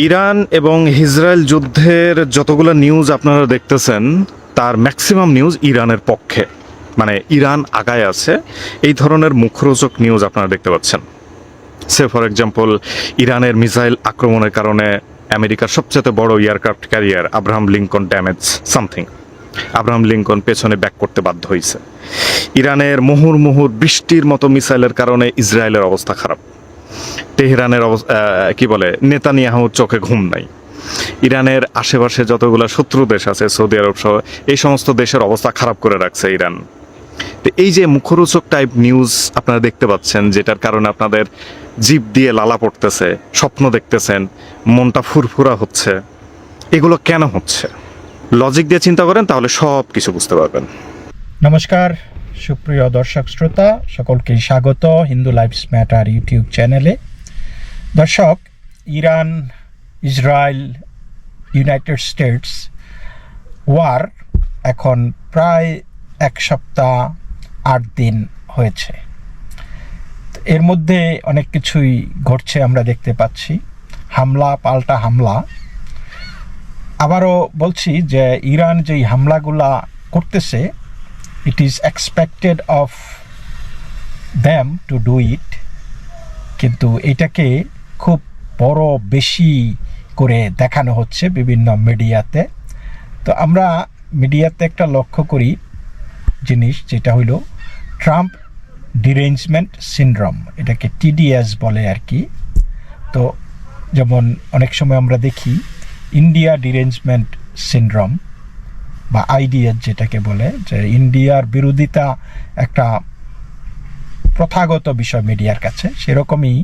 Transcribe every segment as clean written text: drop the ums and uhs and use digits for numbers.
Iran এবং Israel যুদ্ধের যতগুলো নিউজ আপনারা দেখতেছেন তার ম্যাক্সিমাম নিউজ ইরানের পক্ষে, মানে ইরান আগায় আছে এই ধরনের মুখরোচক নিউজ আপনারা দেখতে পাচ্ছেন। সে ফর এক্সাম্পল, ইরানের মিসাইল আক্রমণের কারণে আমেরিকার সবচেয়ে বড় aircraft carrier Abraham Lincoln damage something, Abraham Lincoln পেছনে ব্যাক করতে বাধ্য হয়েছে। ইরানের মুহুর্মুহুর বৃষ্টির মতো মিসাইলের কারণে ইসরায়েলের অবস্থা খারাপ। তেহরানের কি বলে, নেতানিয়াহুর চোখে ঘুম নাই। ইরানের আশেপাশে যতগুলো শত্রু দেশ আছে, সৌদি আরব সহ, এই সমস্ত দেশের অবস্থা খারাপ করে রাখছে ইরান। তো এই যে মুখরোচক টাইপ নিউজ আপনারা দেখতে পাচ্ছেন, যেটার কারণে আপনাদের জিভ দিয়ে লালা পড়তেছে, স্বপ্ন দেখতেছেন, মনটা ফুরফুরা হচ্ছে, এগুলো কেন হচ্ছে? লজিক দিয়ে চিন্তা করেন, তাহলে সব কিছু বুঝতে পারবেন। নমস্কার সুপ্রিয় দর্শক শ্রোতা, সকলকে স্বাগত হিন্দু লাইফস ম্যাটার ইউটিউব চ্যানেলে। দর্শক, Iran, Israel, United States war এখন প্রায় এক সপ্তাহ 8 দিন হয়েছে। এর মধ্যে অনেক কিছুই ঘটছে, আমরা দেখতে পাচ্ছি হামলা পাল্টা হামলা। আবারও বলছি যে ইরান যেই হামলাগুলা করতেছে, it is expected of them to do it, কিন্তু এটাকে খুব বড় বেশি করে দেখানো হচ্ছে বিভিন্ন মিডিয়াতে। তো আমরা মিডিয়াতে একটা লক্ষ্য করি জিনিস, যেটা হইল ট্রাম্প ডিরেঞ্জমেন্ট সিনড্রোম, এটাকে টিডিএস বলে আর কি। তো যেমন অনেক সময় আমরা দেখি ইন্ডিয়া ডিরেঞ্জমেন্ট সিনড্রোম বা আইডিএস যেটাকে বলে, যে ইন্ডিয়ার বিরোধিতা একটা প্রথাগত বিষয় মিডিয়ার কাছে, সেরকমই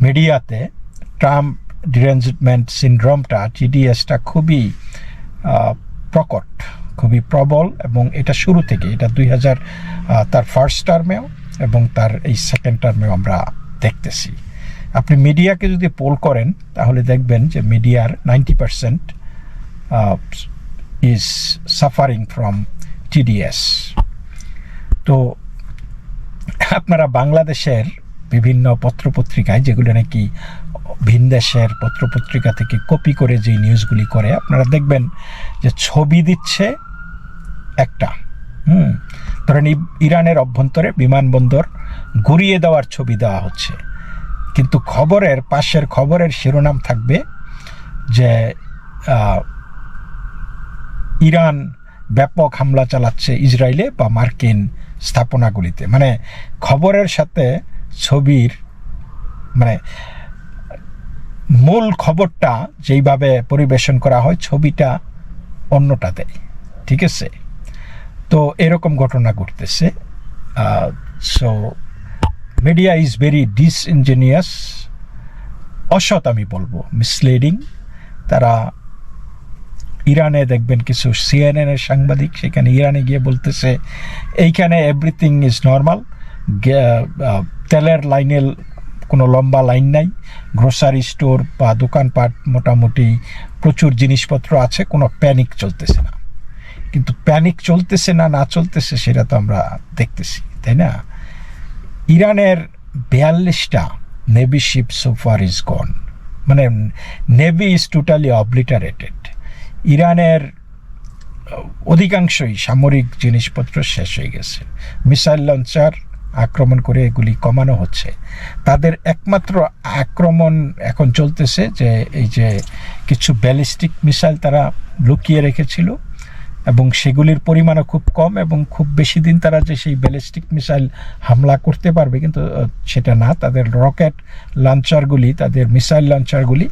মিডিয়াতে ট্রাম্প ডিরেঞ্জমেন্ট সিনড্রোমটা, টিডিএসটা খুবই প্রকট, খুবই প্রবল, এবং এটা শুরু থেকে, এটা 2000 তার ফার্স্ট টার্মেও এবং তার এই সেকেন্ড টার্মেও আমরা দেখতেছি। আপনি মিডিয়াকে যদি পোল করেন তাহলে দেখবেন যে মিডিয়ার 90% is suffering from TDS. তো আপনারা বাংলাদেশের বিভিন্ন পত্রপত্রিকায়, যেগুলো নাকি ভিন দেশের পত্রপত্রিকা থেকে কপি করে যে নিউজগুলি করে, আপনারা দেখবেন যে ছবি দিচ্ছে একটা, ধরেন ইরানের অভ্যন্তরে বিমানবন্দর ঘুরিয়ে দেওয়ার ছবি দেওয়া হচ্ছে, কিন্তু খবরের পাশের খবরের শিরোনাম থাকবে যে ইরান ব্যাপক হামলা চালাচ্ছে ইসরায়েলে বা মার্কিন স্থাপনাগুলিতে। মানে খবরের সাথে ছবির, মানে মূল খবরটা যেইভাবে পরিবেশন করা হয়, ছবিটা অন্যটা দেয়, ঠিক আছে? তো এরকম ঘটনা ঘটতেছে। সো মিডিয়া ইজ ভেরি ডিসইনজেনিয়াস, অসৎ আমি বলবো, মিসলিডিং। তারা ইরানে দেখবেন কিছু CNN এর সাংবাদিক সেখানে ইরানে গিয়ে বলতেছে এইখানে এভরিথিং ইজ নর্মাল, তেলের লাইনের কোনো লম্বা লাইন নাই, গ্রোসারি স্টোর বা দোকানপাট মোটামুটি প্রচুর জিনিসপত্র আছে, কোনো প্যানিক চলতেছে না। কিন্তু প্যানিক চলতেছে না না চলতেছে সেটা তো আমরা দেখতেছি, তাই না? ইরানের 42টা নেভি শিপ সোফার ইজ গন, মানে নেভি ইজ টোটালি অবলিটারেটেড। ইরানের অধিকাংশই সামরিক জিনিসপত্র শেষ হয়ে গেছে। মিসাইল লঞ্চার আক্রমণ করে এগুলি কমানো হচ্ছে। তাদের একমাত্র আক্রমণ এখন চলতেছে যে এই যে কিছু ব্যালিস্টিক মিসাইল তারা লুকিয়ে রেখেছিল, এবং সেগুলির পরিমাণও খুব কম, এবং খুব বেশি দিন তারা যে সেই ব্যালিস্টিক মিসাইল হামলা করতে পারবে, কিন্তু সেটা না। তাদের রকেট লঞ্চারগুলি, তাদের মিসাইল লঞ্চারগুলি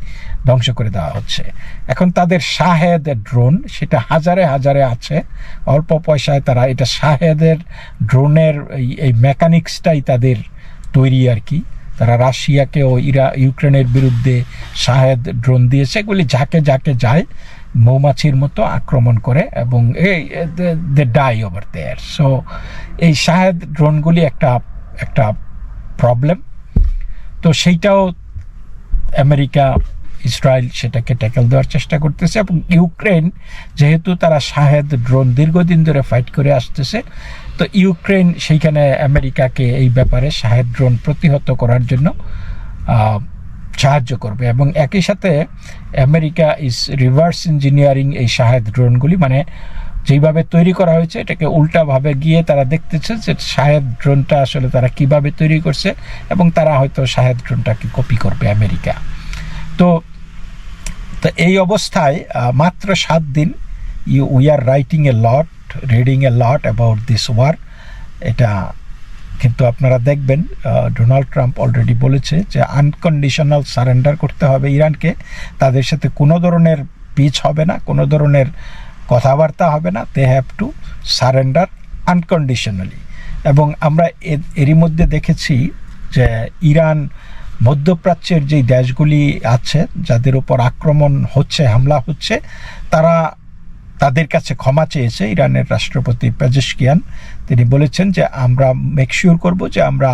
ধ্বংস করে দেওয়া হচ্ছে। এখন তাদের শাহেদ ড্রোন, সেটা হাজারে হাজারে আছে, অল্প পয়সায় তারা এটা শাহেদের ড্রোনের এই মেকানিক্সটাই তাদের তৈরি আর কি। তারা রাশিয়াকে ও ইউক্রেনের বিরুদ্ধে শাহেদ ড্রোন দিয়েছে, এগুলি ঝাঁকে ঝাঁকে যায়, মৌমাছির মতো আক্রমণ করে, এবং দে ডাই ওভার দেয়ার। সো এই শাহেদ ড্রোনগুলি একটা প্রবলেম। তো সেইটাও আমেরিকা, ইসরায়েল সেটাকে ট্যাকেল দেওয়ার চেষ্টা করতেছে, এবং ইউক্রেন যেহেতু তারা শাহেদ ড্রোন দীর্ঘদিন ধরে ফাইট করে আসতেছে, তো ইউক্রেন সেইখানে আমেরিকাকে এই ব্যাপারে শাহেদ ড্রোন প্রতিহত করার জন্য সাহায্য করবে। এবং একই সাথে আমেরিকা ইজ রিভার্স ইঞ্জিনিয়ারিং এই শাহেদ ড্রোনগুলি, মানে যেইভাবে তৈরি করা হয়েছে এটাকে উল্টাভাবে গিয়ে তারা দেখতেছে যে শাহেদ ড্রোনটা আসলে তারা কিভাবে তৈরি করছে, এবং তারা হয়তো শাহেদ ড্রোনটাকে কপি করবে আমেরিকা। তো এই অবস্থায় মাত্র 7 দিন we are writing a lot, reading a lot about this war. এটা কিন্তু আপনারা দেখবেন ডোনাল্ড ট্রাম্প অলরেডি বলেছে যে আনকন্ডিশনাল সারেন্ডার করতে হবে ইরানকে, তাদের সাথে কোনো ধরনের পিচ হবে না, কোনো ধরনের কথাবার্তা হবে না, they have to surrender unconditionally. এবং আমরা এরই মধ্যে দেখেছি যে ইরান মধ্যপ্রাচ্যের যেই দেশগুলি আছে যাদের উপর আক্রমণ হচ্ছে, হামলা হচ্ছে, তাদের কাছে ক্ষমা চেয়েছে ইরানের রাষ্ট্রপতি পেজেশকিয়ান। তিনি বলেছেন যে আমরা মেকশিওর করব যে আমরা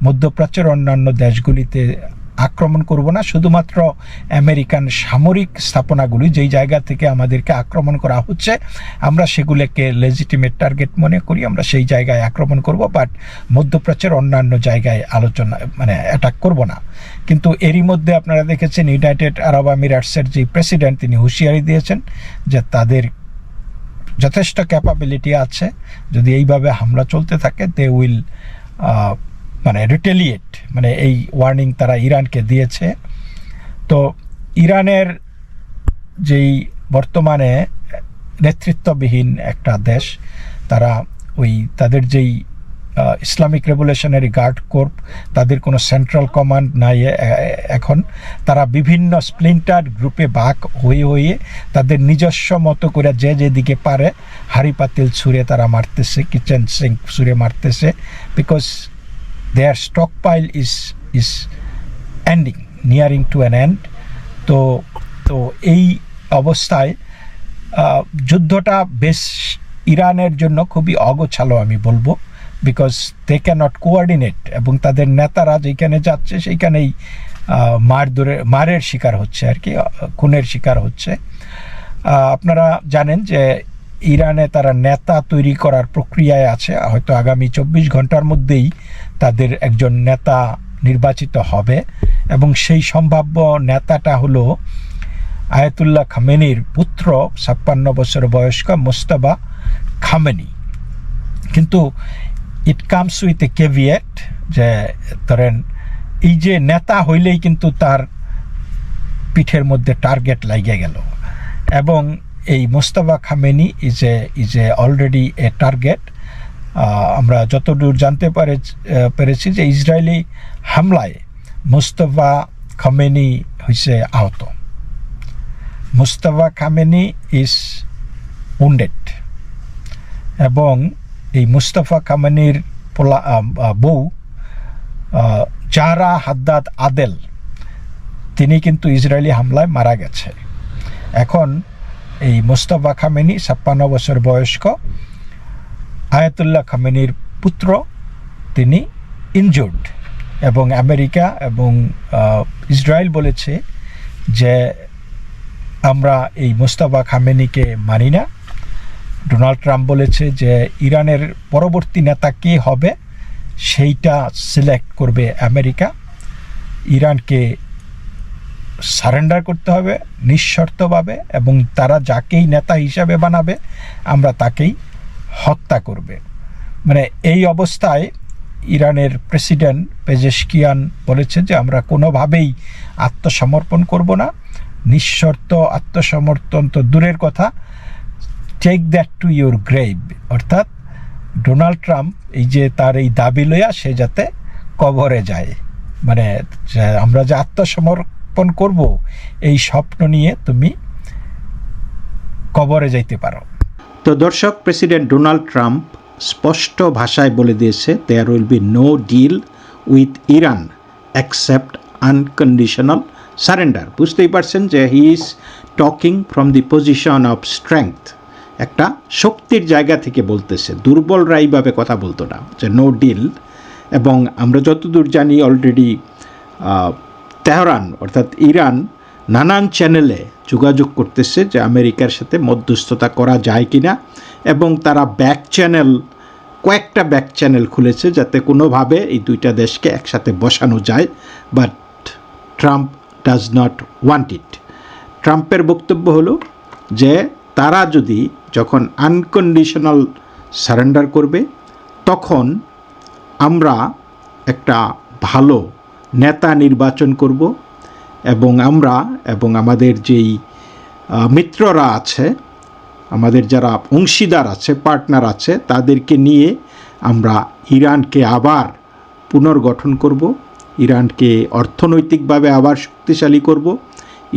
মধ্যপ্রাচ্যের অন্যান্য দেশগুলিতে আক্রমণ করব না, শুধুমাত্র আমেরিকান সামরিক স্থাপনাগুলি যেই জায়গা থেকে আমাদেরকে আক্রমণ করা হচ্ছে আমরা সেগুলোকে লেজিটিমেট টার্গেট মনে করি, আমরা সেই জায়গায় আক্রমণ করব, বাট মধ্যপ্রাচ্যের অন্যান্য জায়গায় অ্যাটাক করব না। কিন্তু এরই মধ্যে আপনারা দেখেছেন ইউনাইটেড আরব আমিরাটসের যে প্রেসিডেন্ট তিনি হুঁশিয়ারি দিয়েছেন যে তাদের যথেষ্ট ক্যাপাবিলিটি আছে, যদি এইভাবে হামলা চলতে থাকে দে উইল রিটেলিয়েট, এই ওয়ার্নিং তারা ইরানকে দিয়েছে। তো ইরানের যেই বর্তমানে নেতৃত্ববিহীন একটা দেশ, তারা তাদের যেই ইসলামিক রেভলিউশনারি গার্ড কোর্প, তাদের কোনো সেন্ট্রাল কমান্ড নাই এখন, তারা বিভিন্ন স্প্লিন্টার গ্রুপে ভাগ হয়ে তাদের নিজস্ব মতো করে যে যেদিকে পারে হাড়ি পাতিল ছুঁড়ে তারা মারতেছে, কিচেন সিঙ্ক ছুঁড়ে মারতেছে, because their stockpile is ending, nearing to an end. তো এই অবস্থায় যুদ্ধটা বেশ ইরানের জন্য খুবই অগোছালো আমি বলবো, বিকজ দে ক্যানট কোঅর্ডিনেট, এবং তাদের নেতারা যেখানে যাচ্ছে সেইখানেই মারের শিকার হচ্ছে আর কি, খুনের শিকার হচ্ছে। আপনারা জানেন যে ইরানে তারা নেতা তৈরি করার প্রক্রিয়ায় আছে, হয়তো আগামী 24 ঘন্টার মধ্যেই তাদের একজন নেতা নির্বাচিত হবে, এবং সেই সম্ভাব্য নেতাটা হলো আয়াতুল্লাহ খামেনির পুত্র 56 বছর বয়স্ক মোস্তফা খামেনি। কিন্তু it comes with a caveat, যে ধরেন এই যে নেতা হইলেই কিন্তু তার পিঠের মধ্যে টার্গেট লাগিয়ে গেল, এবং এই Mostafa Khamenei is a already a target. আমরা যতদূর জানতে পেরেছি যে ইসরায়েলি হামলায় মোস্তফা খামেনি হয়েছে আহত। মোস্তফা খামেনি ইজ উন্ডেড, এবং এই মোস্তফা খামেনির বউ জাহরা হাদ্দাদ আদেল, তিনি কিন্তু ইসরায়েলি হামলায় মারা গেছে। এখন এই মোস্তফা খামেনি 56 বছর বয়স্ক আয়াতুল্লাহ খামেনির পুত্র, তিনি ইনজুর্ড, এবং আমেরিকা এবং ইসরায়েল বলেছে যে আমরা এই মোস্তফা খামেনিকে মানি না। ডোনাল্ড ট্রাম্প বলেছে যে ইরানের পরবর্তী নেতা কে হবে সেইটা সিলেক্ট করবে আমেরিকা, ইরানকে সারেন্ডার করতে হবে নিঃশর্তভাবে, এবং তারা যাকেই নেতা হিসাবে বানাবে আমরা তাকেই হত্যা করবে। এই অবস্থায় ইরানের প্রেসিডেন্ট পেজেশকিয়ান বলেছে যে আমরা কোনোভাবেই আত্মসমর্পণ করব না, নিঃশর্ত আত্মসমর্পণ তো দূরের কথা, take that to your grave. অর্থাৎ ডোনাল্ড ট্রাম্প এই যে তার এই দাবি লইয়া সে যাতে কবরে যায়, আমরা যে আত্মসমর্পণ করব এই স্বপ্ন নিয়ে তুমি কবরে যাইতে পারো। তো দর্শক, প্রেসিডেন্ট ডোনাল্ড ট্রাম্প স্পষ্ট ভাষায় বলে দিয়েছে there will be no deal with Iran accept unconditional surrender. বুঝতেই পারছেন যে he is talking from the position of strength, একটা শক্তির জায়গা থেকে বলতেছে, দুর্বলরা এইভাবে কথা বলতো না যে নো ডিল। এবং আমরা যতদূর জানি অলরেডি তেহরান অর্থাৎ ইরান নানান চ্যানেলে যোগাযোগ করতেছে যে আমেরিকার সাথে মধ্যস্থতা করা যায় কি না, এবং তারা কয়েকটা ব্যাক চ্যানেল খুলেছে যাতে কোনোভাবে এই দুইটা দেশকে একসাথে বসানো যায়। But Trump does not want it. ট্রাম্পের বক্তব্য হলো যে তারা যদি যখন আনকন্ডিশনাল সারেন্ডার করবে তখন আমরা একটা ভালো নেতা নির্বাচন করব এবং আমরা এবং আমাদের যেই মিত্ররা আছে, আমাদের যারা অংশীদার আছে, পার্টনার আছে, তাদেরকে নিয়ে আমরা ইরানকে আবার পুনর্গঠন করব, ইরানকে অর্থনৈতিকভাবে আবার শক্তিশালী করব।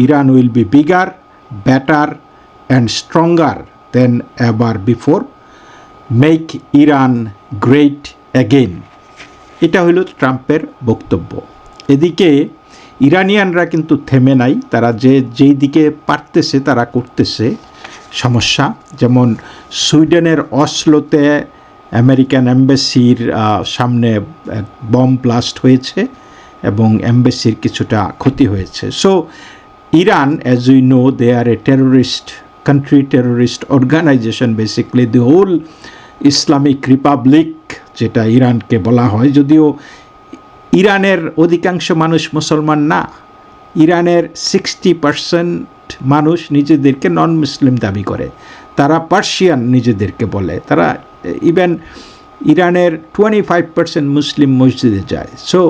Iran will be bigger, better and stronger than ever before, make Iran great again. এটা হলো ট্রাম্পের বক্তব্য। এদিকে ইরানিয়ানরা কিন্তু থেমে নাই, তারা যেই দিকে পারতেছে তারা করতেছে। সমস্যা যেমন সুইডেনের অসলোতে আমেরিকান এম্বাসির সামনে বম ব্লাস্ট হয়েছে এবং এম্বাসির কিছুটা ক্ষতি হয়েছে। So Iran, as we know, they are a terrorist country, terrorist organization, basically the whole Islamic Republic যেটা ইরানকে বলা হয়, যদিও ইরানের অধিকাংশ মানুষ মুসলমান না। ইরানের 60% মানুষ নিজেদেরকে নন মুসলিম দাবি করে, তারা পার্সিয়ান নিজেদেরকে বলে, তারা ইভেন ইরানের 25% মুসলিম মসজিদে যায়। সো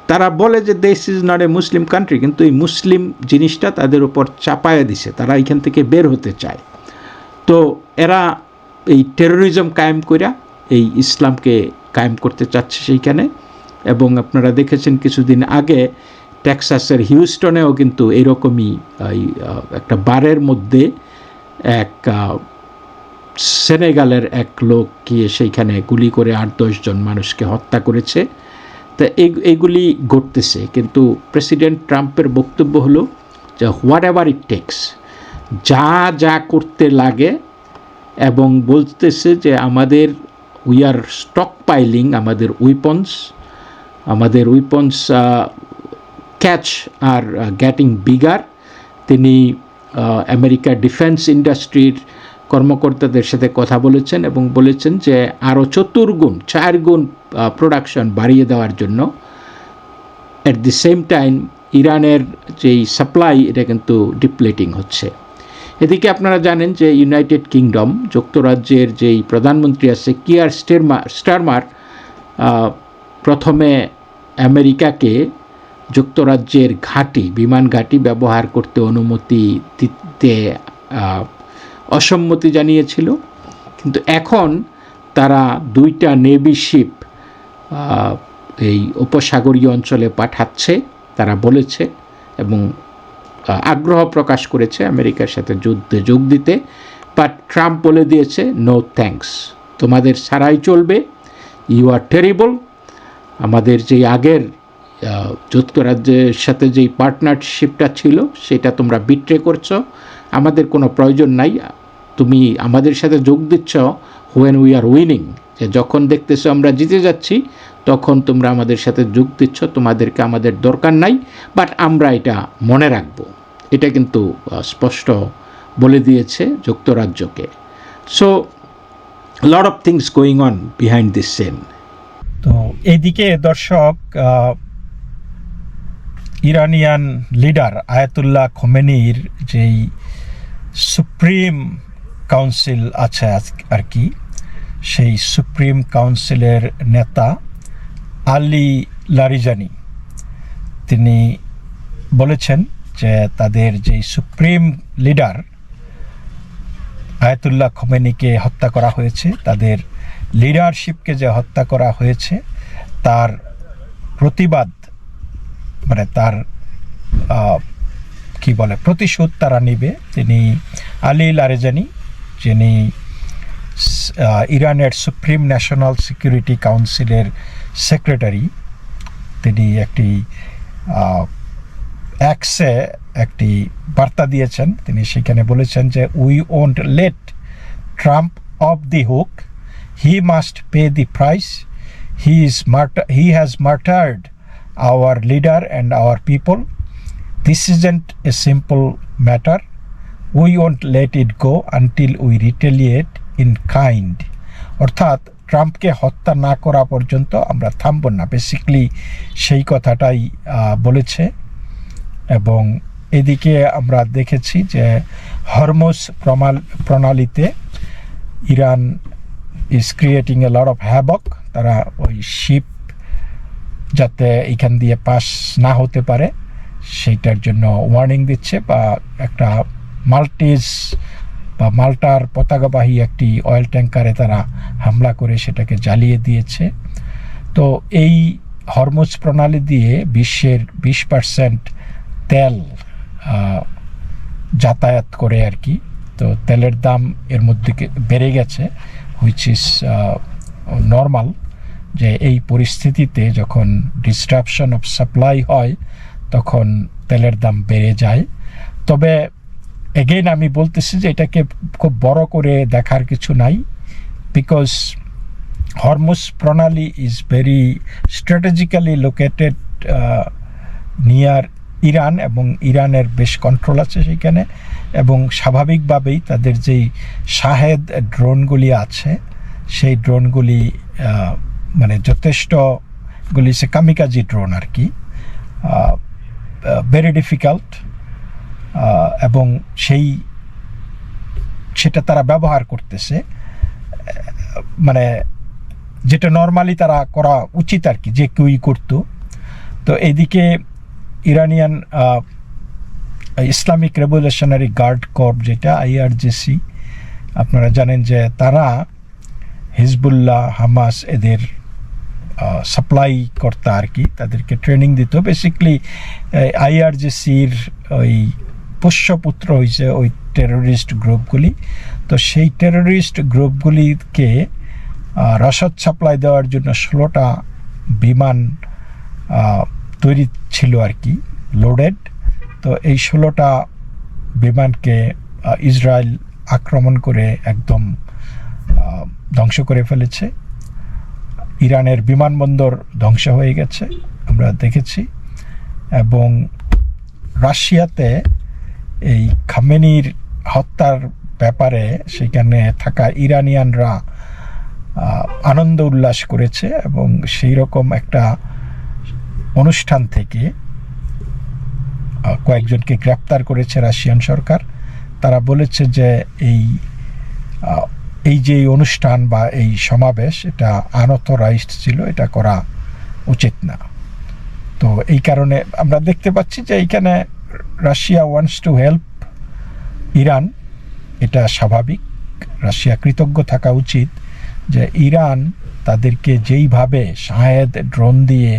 তারা বলে যে this is not a Muslim country, কিন্তু এই মুসলিম জিনিসটা তাদের উপর চাপায়া দিছে, তারা এখান থেকে বের হতে চায়। তো এরা এই টেরোরিজম কায়েম কইরা এই ইসলামকে কায়েম করতে চাচ্ছে সেইখানে। এবং আপনারা দেখেছেন কিছুদিন আগে টেক্সাসের হিউস্টনেও কিন্তু এরকমই একটা বারের মধ্যে এক সেনেগালের এক লোক গিয়ে সেইখানে গুলি করে 8-10 জন মানুষকে হত্যা করেছে। তা এইগুলি ঘটতেছে, কিন্তু প্রেসিডেন্ট ট্রাম্পের বক্তব্য হলো যে হোয়াট এভার ইট টেক্স, যা যা করতে লাগে, এবং বলতেছে যে আমাদের উই আর স্টক পাইলিং আমাদের weapons catch are getting bigger. তিনি আমেরিকার ডিফেন্স ইন্ডাস্ট্রির কর্মকর্তাদের সাথে কথা বলেছেন এবং বলেছেন যে আরও 4 গুণ প্রোডাকশন বাড়িয়ে দেওয়ার জন্য। অ্যাট দি সেম টাইম ইরানের যেই সাপ্লাই, এটা কিন্তু ডিপ্লেটিং হচ্ছে। এদিকে আপনারা জানেন যে ইউনাইটেড কিংডম, যুক্তরাজ্যের যেই প্রধানমন্ত্রী আছে কিয়ার স্টারমার, প্রথমে আমেরিকাকে যুক্তরাজ্যের বিমান ঘাঁটি ব্যবহার করতে অনুমতি দিতে অসম্মতি জানিয়েছিল, কিন্তু এখন তারা 2টা নেভি শিপ এই উপসাগরীয় অঞ্চলে পাঠাচ্ছে তারা বলেছে, এবং আগ্রহ প্রকাশ করেছে আমেরিকার সাথে যুদ্ধে যোগ দিতে। বাট ট্রাম্প বলে দিয়েছে নো থ্যাঙ্কস, তোমাদের ছাড়াই চলবে, ইউ আর টেরিবল। আমাদের যেই আগের যুক্তরাজ্যের সাথে যেই পার্টনারশিপটা ছিল সেটা তোমরা বিট্রে করছো, আমাদের কোনো প্রয়োজন নাই, তুমি আমাদের সাথে যোগ দিচ্ছ হোয়েন উই আর উইনিং, যে যখন দেখতেছো আমরা জিতে যাচ্ছি তখন তোমরা আমাদের সাথে যোগ দিচ্ছ, তোমাদেরকে আমাদের দরকার নাই, বাট আমরা এটা মনে রাখব। এটা কিন্তু স্পষ্ট বলে দিয়েছে যুক্তরাজ্যকে। So lot of things going on behind this scene. তো এইদিকে দর্শক, ইরানিয়ান লিডার আয়াতুল্লাহ খোমেনির যেই সুপ্রিম কাউন্সিল আছে আর কি, সেই সুপ্রিম কাউন্সিলের নেতা আলী লারিজানি তিনি বলেছেন যে তাদের যেই সুপ্রিম লিডার আয়াতুল্লাহ খোমেনিকে হত্যা করা হয়েছে, তাদের লিডারশিপকে যে হত্যা করা হয়েছে তার প্রতিবাদ, মানে তার কি বলে প্রতিশোধ তারা নেবে। তিনি আলী লারিজানি, যিনি ইরানের সুপ্রিম ন্যাশনাল সিকিউরিটি কাউন্সিলের সেক্রেটারি, তিনি একটি এক্সে একটি বার্তা দিয়েছেন। তিনি সেখানে বলেছেন যে we won't late Trump of the hook, he must pay the price, he has মার্টার্ড our leader and our people. This isn't a simple matter. We won't let it go until we retaliate in kind. অর্থাৎ ট্রাম্পকে হত্যা না করা পর্যন্ত আমরা থামব না, basically সেই কথাটাই বলেছে। এবং এদিকে আমরা দেখেছি যে হরমুজ প্রণালীতে Iran is creating a lot of havoc. তারা ওই শিপ যাতে এখান দিয়ে পাস না হতে পারে সেইটার জন্য ওয়ার্নিং দিচ্ছে, বা একটা মাল্টিজ বা মাল্টার পতাকাবাহী একটি অয়েল ট্যাঙ্কারে তারা হামলা করে সেটাকে জ্বালিয়ে দিয়েছে। তো এই হরমুজ প্রণালী দিয়ে বিশ্বের 20% তেল যাতায়াত করে আর কি। তো তেলের দাম এর মধ্যে বেড়ে গেছে, হুইচ ইজ নর্মাল, যে এই পরিস্থিতিতে যখন ডিসরাপশন অফ সাপ্লাই হয় তখন তেলের দাম বেড়ে যায়। তবে এগেইন আমি বলতেছি যে এটাকে খুব বড় করে দেখার কিছু নাই, বিকজ হরমুজ প্রণালী is very strategically located near Iran, এবং ইরানের বেশ কন্ট্রোল আছে সেখানে। এবং স্বাভাবিকভাবেই তাদের যেই শাহেদ ড্রোনগুলি আছে সেই ড্রোনগুলি মানে যথেষ্টগুলি সে কামিকাজি ড্রোন আর কি, ভেরি ডিফিকাল্ট, এবং সেটা তারা ব্যবহার করতেছে, মানে যেটা নর্মালি তারা করা উচিত আর কি, যে কেউই করতো। তো এইদিকে Iranian Islamic revolutionary guard corp, যেটা IRGC, আপনারা জানেন যে তারা হিজবুল্লাহ, হামাস এদের সাপ্লাই কর্তা আর কি, তাদেরকে ট্রেনিং দিত। বেসিকলি IRGCর ওই পোষ্যপুত্র হয়েছে ওই টেরোরিস্ট গ্রুপগুলি। তো সেই টেরোরিস্ট গ্রুপগুলিকে রসদ সাপ্লাই দেওয়ার জন্য 16টা বিমান তৈরি ছিল আর কি, লোডেড। তো এই 16টা বিমানকে ইসরায়েল আক্রমণ করে একদম ধ্বংস করে ফেলেছে। ইরানের বিমানবন্দর ধ্বংস হয়ে গেছে, আমরা দেখেছি। এবং রাশিয়াতে এই খামেনির হত্যার ব্যাপারে সেখানে থাকা ইরানিয়ানরা আনন্দ উল্লাস করেছে, এবং সেই রকম একটা অনুষ্ঠান থেকে কয়েকজনকে গ্রেপ্তার করেছে রাশিয়ান সরকার। তারা বলেছে যে এই যে অনুষ্ঠান বা এই সমাবেশ এটা আনঅথরাইজড ছিল, এটা করা উচিত না। তো এই কারণে আমরা দেখতে পাচ্ছি যে এইখানে Russia wants to help Iran, এটা স্বাভাবিক। রাশিয়া কৃতজ্ঞ থাকা উচিত যে ইরান তাদেরকে যেইভাবে শাহেদ ড্রোন দিয়ে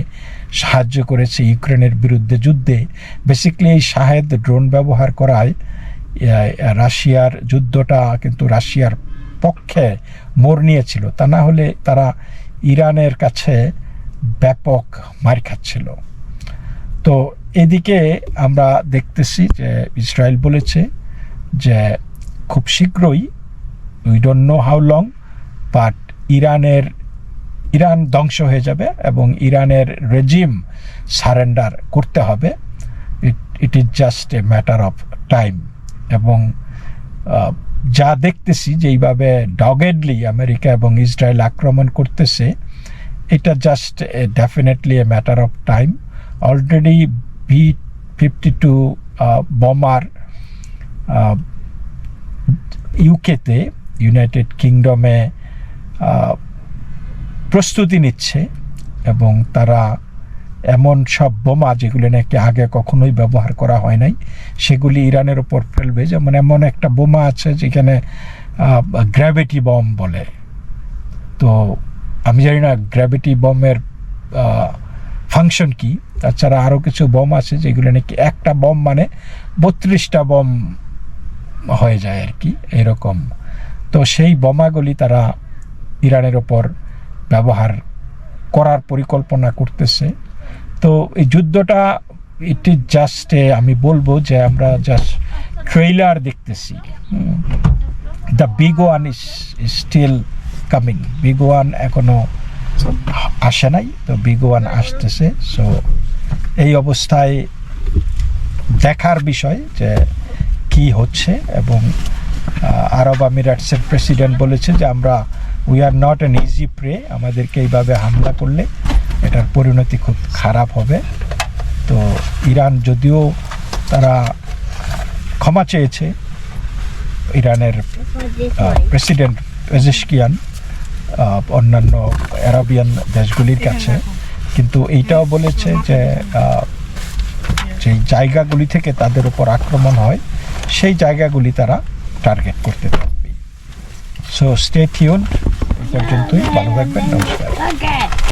সাহায্য করেছে ইউক্রেনের বিরুদ্ধে যুদ্ধে। বেসিক্যালি এই শাহেদ ড্রোন ব্যবহার করায় রাশিয়ার যুদ্ধটা কিন্তু রাশিয়ার পক্ষে মোড় নিয়েছিল, তা না হলে তারা ইরানের কাছে ব্যাপক মার খাচ্ছিল। তো এদিকে আমরা দেখতেছি যে ইসরায়েল বলেছে যে খুব শীঘ্রই, we don't know how long, but Iran ধ্বংস হয়ে যাবে এবং ইরানের রেজিম সারেন্ডার করতে হবে। It is just a matter of time. এবং যা দেখতেছি যে এইভাবে ডগেডলি আমেরিকা এবং ইসরায়েল আক্রমণ করতেছে, এটা just definitely a matter of time. Already B-52 বোমার ইউকেতে, ইউনাইটেড কিংডমে প্রস্তুতি নিচ্ছে, এবং তারা এমন সব বোমা যেগুলি নাকি আগে কখনোই ব্যবহার করা হয় নাই সেগুলি ইরানের ওপর ফেলবে। যেমন এমন একটা বোমা আছে যেখানে গ্র্যাভিটি বম বলে। তো আমি জানি না গ্র্যাভিটি বমের ফাংশন কি। তাছাড়া আরও কিছু বম আছে যেগুলো নাকি একটা বম মানে 32টা বম হয়ে যায় আর কি, এরকম। তো সেই বোমাগুলি তারা ইরানের ওপর ব্যবহার করার পরিকল্পনা করতেছে। তো এই যুদ্ধটা ইট ইজ জাস্ট, আমি বলবো যে আমরা জাস্ট ট্রেইলার দেখতেছি। The big one is still coming. Big one এখনো আসে নাই, তো বিগ ওয়ান আসতেছে। সো এই অবস্থায় দেখার বিষয় যে কি হচ্ছে। এবং আরব আমিরাটসের প্রেসিডেন্ট বলেছে যে we are not an easy prey, আমাদেরকে এইভাবে হামলা করলে এটার পরিণতি খুব খারাপ হবে। তো ইরান যদিও তারা ক্ষমা চেয়েছে ইরানের প্রেসিডেন্ট পেজেশকিয়ান অন্যান্য আরবিয়ান দেশগুলির কাছে, কিন্তু এইটাও বলেছে যে যেই জায়গাগুলি থেকে তাদের উপর আক্রমণ হয় সেই জায়গাগুলি তারা টার্গেট করতে পারবে। সো স্টে টিউনড, এই পর্যন্তই, ভালো থাকবেন, নমস্কার।